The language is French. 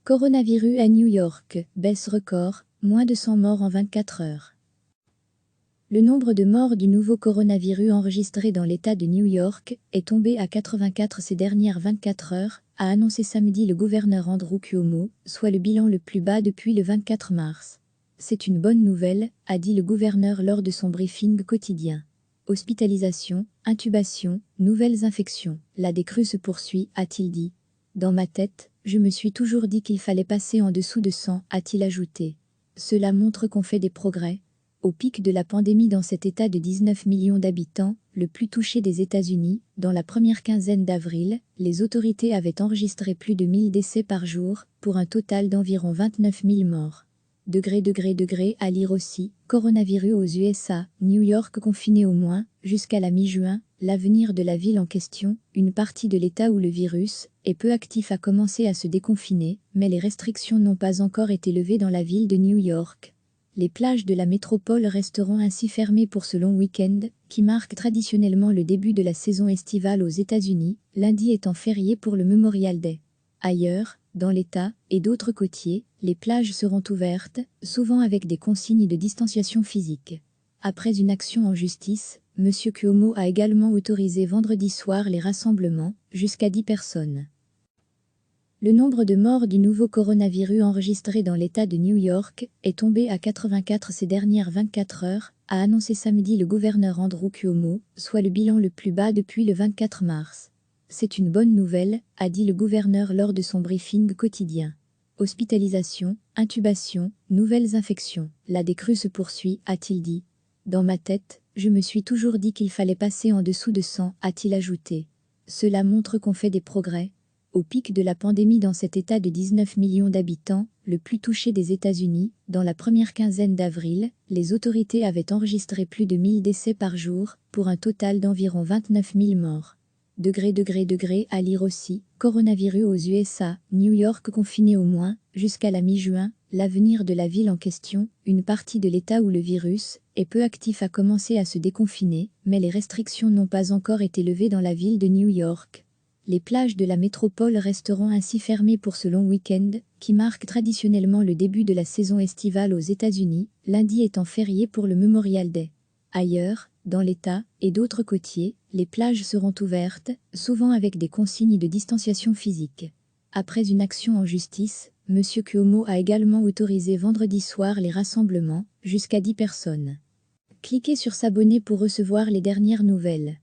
Coronavirus à New York, baisse record, moins de 100 morts en 24 heures. Le nombre de morts du nouveau coronavirus enregistré dans l'État de New York est tombé à 84 ces dernières 24 heures, a annoncé samedi le gouverneur Andrew Cuomo, soit le bilan le plus bas depuis le 24 mars. C'est une bonne nouvelle, a dit le gouverneur lors de son briefing quotidien. Hospitalisation, intubation, nouvelles infections, la décrue se poursuit, a-t-il dit. Dans ma tête, je me suis toujours dit qu'il fallait passer en dessous de 100, a-t-il ajouté. Cela montre qu'on fait des progrès. Au pic de la pandémie dans cet État de 19 millions d'habitants, le plus touché des États-Unis, dans la première quinzaine d'avril, les autorités avaient enregistré plus de 1000 décès par jour, pour un total d'environ 29 000 morts. À lire aussi, coronavirus aux USA, New York confiné au moins, jusqu'à la mi-juin, l'avenir de la ville en question, une partie de l'État où le virus est peu actif a commencé à se déconfiner, mais les restrictions n'ont pas encore été levées dans la ville de New York. Les plages de la métropole resteront ainsi fermées pour ce long week-end, qui marque traditionnellement le début de la saison estivale aux États-Unis, lundi étant férié pour le Memorial Day. Ailleurs, dans l'État et d'autres côtiers, les plages seront ouvertes, souvent avec des consignes de distanciation physique. Après une action en justice, M. Cuomo a également autorisé vendredi soir les rassemblements, jusqu'à 10 personnes. Le nombre de morts du nouveau coronavirus enregistré dans l'État de New York est tombé à 84 ces dernières 24 heures, a annoncé samedi le gouverneur Andrew Cuomo, soit le bilan le plus bas depuis le 24 mars. C'est une bonne nouvelle, a dit le gouverneur lors de son briefing quotidien. Hospitalisation, intubation, nouvelles infections, la décrue se poursuit, a-t-il dit. Dans ma tête, je me suis toujours dit qu'il fallait passer en dessous de 100, a-t-il ajouté. Cela montre qu'on fait des progrès. Au pic de la pandémie dans cet État de 19 millions d'habitants, le plus touché des États-Unis, dans la première quinzaine d'avril, les autorités avaient enregistré plus de 1000 décès par jour, pour un total d'environ 29 000 morts. À lire aussi, coronavirus aux USA, New York confiné au moins, jusqu'à la mi-juin, l'avenir de la ville en question, une partie de l'État où le virus est peu actif a commencé à se déconfiner, mais les restrictions n'ont pas encore été levées dans la ville de New York. Les plages de la métropole resteront ainsi fermées pour ce long week-end, qui marque traditionnellement le début de la saison estivale aux États-Unis, lundi étant férié pour le Memorial Day. Ailleurs, dans l'État et d'autres côtiers, les plages seront ouvertes, souvent avec des consignes de distanciation physique. Après une action en justice, M. Cuomo a également autorisé vendredi soir les rassemblements, jusqu'à 10 personnes. Cliquez sur s'abonner pour recevoir les dernières nouvelles.